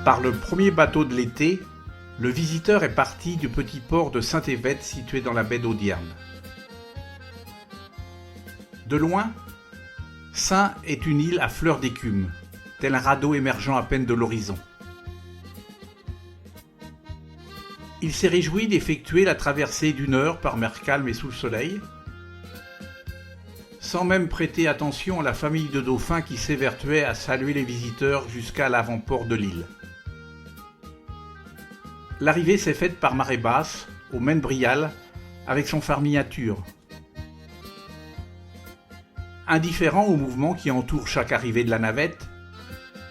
Par le premier bateau de l'été, le visiteur est parti du petit port de Saint-Évête situé dans la baie d'Audierne. De loin, Saint est une île à fleur d'écume, tel un radeau émergeant à peine de l'horizon. Il s'est réjoui d'effectuer la traversée d'1 heure par mer calme et sous le soleil, sans même prêter attention à la famille de dauphins qui s'évertuait à saluer les visiteurs jusqu'à l'avant-port de l'île. L'arrivée s'est faite par marée basse, au Maine Brial, avec son phare miniature. Indifférent au mouvement qui entoure chaque arrivée de la navette,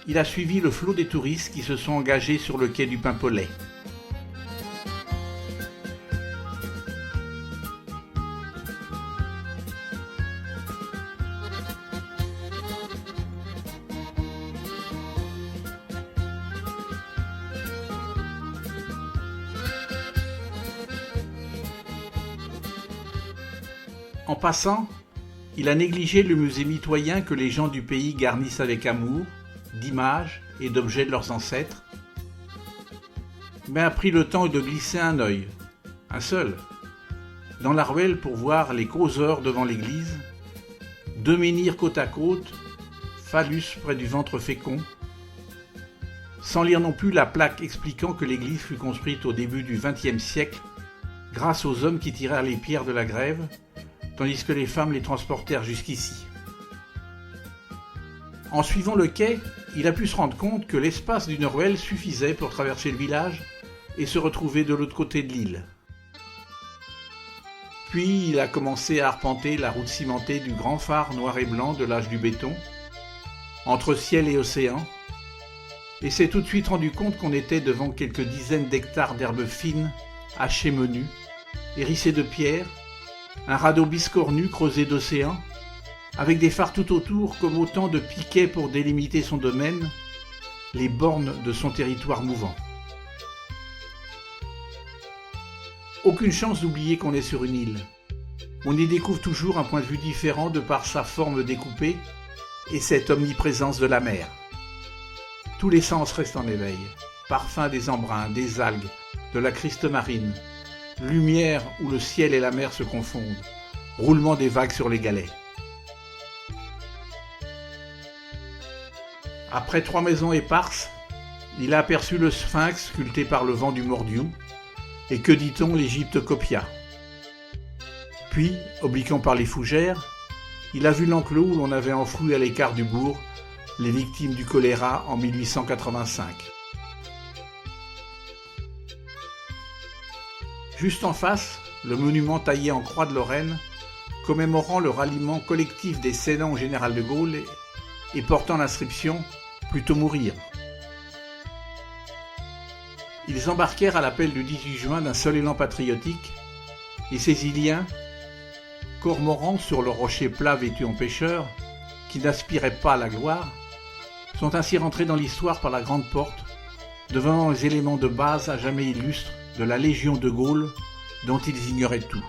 il a suivi le flot des touristes qui se sont engagés sur le quai du Paimpollet. En passant, il a négligé le musée mitoyen que les gens du pays garnissent avec amour, d'images et d'objets de leurs ancêtres, mais a pris le temps de glisser un œil, un seul, dans la ruelle pour voir les causeurs devant l'église, 2 menhirs côte à côte, phallus près du ventre fécond, sans lire non plus la plaque expliquant que l'église fut construite au début du XXe siècle grâce aux hommes qui tirèrent les pierres de la grève, tandis que les femmes les transportèrent jusqu'ici. En suivant le quai, il a pu se rendre compte que l'espace d'une ruelle suffisait pour traverser le village et se retrouver de l'autre côté de l'île. Puis il a commencé à arpenter la route cimentée du grand phare noir et blanc de l'âge du béton, entre ciel et océan, et s'est tout de suite rendu compte qu'on était devant quelques dizaines d'hectares d'herbes fines, hachées menues, hérissées de pierres, un radeau biscornu creusé d'océan, avec des phares tout autour comme autant de piquets pour délimiter son domaine, les bornes de son territoire mouvant. Aucune chance d'oublier qu'on est sur une île. On y découvre toujours un point de vue différent de par sa forme découpée et cette omniprésence de la mer. Tous les sens restent en éveil. Parfum des embruns, des algues, de la criste marine, lumière où le ciel et la mer se confondent, roulement des vagues sur les galets. Après 3 maisons éparses, il a aperçu le sphinx sculpté par le vent du Mordiou, et que dit-on, l'Égypte copia. Puis, obliquant par les fougères, il a vu l'enclos où l'on avait enfoui à l'écart du bourg les victimes du choléra en 1885. Juste en face, le monument taillé en croix de Lorraine, commémorant le ralliement collectif des cédants au général de Gaulle et portant l'inscription « Plutôt mourir ». Ils embarquèrent à l'appel du 18 juin d'un seul élan patriotique, et ces Iliens, cormorants sur le rocher plat vêtu en pêcheurs, qui n'aspiraient pas à la gloire, sont ainsi rentrés dans l'histoire par la grande porte, devenant les éléments de base à jamais illustres de la Légion de Gaulle dont ils ignoraient tout.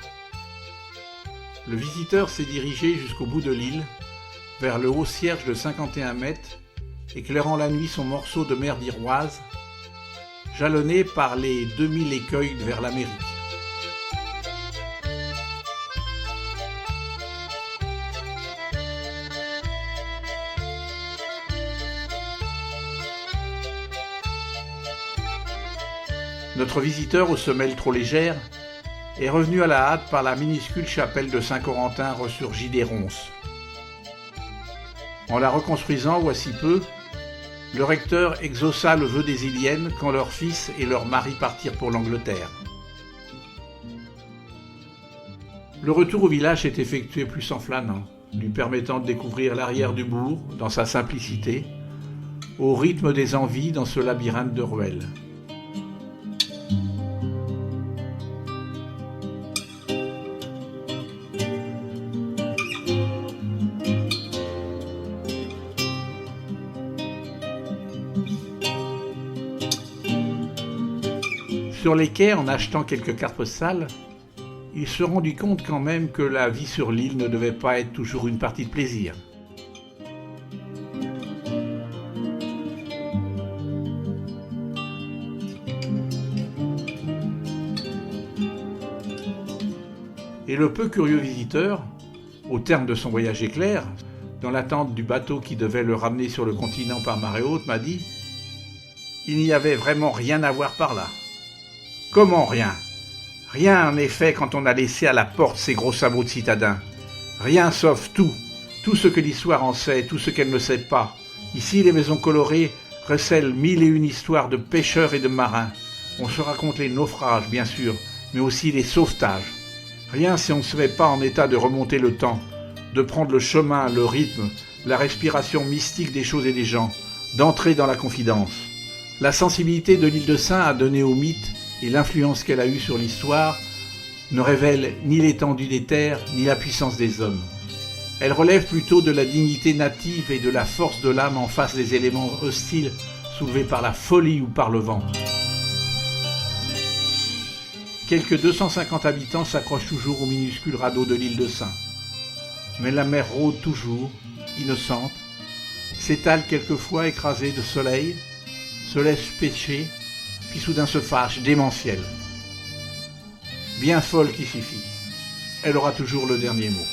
Le visiteur s'est dirigé jusqu'au bout de l'île, vers le haut cierge de 51 mètres, éclairant la nuit son morceau de mer d'Iroise, jalonné par les 2000 écueils vers l'Amérique. Notre visiteur aux semelles trop légères est revenu à la hâte par la minuscule chapelle de Saint-Corentin ressurgie des ronces. En la reconstruisant voici peu, le recteur exauça le vœu des Iliennes quand leur fils et leur mari partirent pour l'Angleterre. Le retour au village s'est effectué plus en flânant, lui permettant de découvrir l'arrière du bourg dans sa simplicité, au rythme des envies dans ce labyrinthe de ruelles. Sur les quais, en achetant quelques cartes postales, il se rendit compte quand même que la vie sur l'île ne devait pas être toujours une partie de plaisir. Et le peu curieux visiteur, au terme de son voyage éclair, dans l'attente du bateau qui devait le ramener sur le continent par marée haute, m'a dit « Il n'y avait vraiment rien à voir par là. » « Comment rien ? Rien en effet quand on a laissé à la porte ces gros sabots de citadins. Rien sauf tout. Tout ce que l'histoire en sait, tout ce qu'elle ne sait pas. Ici, les maisons colorées recèlent 1001 histoires de pêcheurs et de marins. On se raconte les naufrages, bien sûr, mais aussi les sauvetages. Rien si on ne se met pas en état de remonter le temps, de prendre le chemin, le rythme, la respiration mystique des choses et des gens, d'entrer dans la confidence. La sensibilité de l'île de Sein a donné au mythe et l'influence qu'elle a eue sur l'histoire ne révèle ni l'étendue des terres, ni la puissance des hommes. Elle relève plutôt de la dignité native et de la force de l'âme en face des éléments hostiles soulevés par la folie ou par le vent. Quelques 250 habitants s'accrochent toujours au minuscule radeau de l'île de Sein. Mais la mer rôde toujours, innocente, s'étale quelquefois écrasée de soleil, se laisse pêcher, puis soudain se fâche, démentielle. Bien folle qui suffit. Elle aura toujours le dernier mot.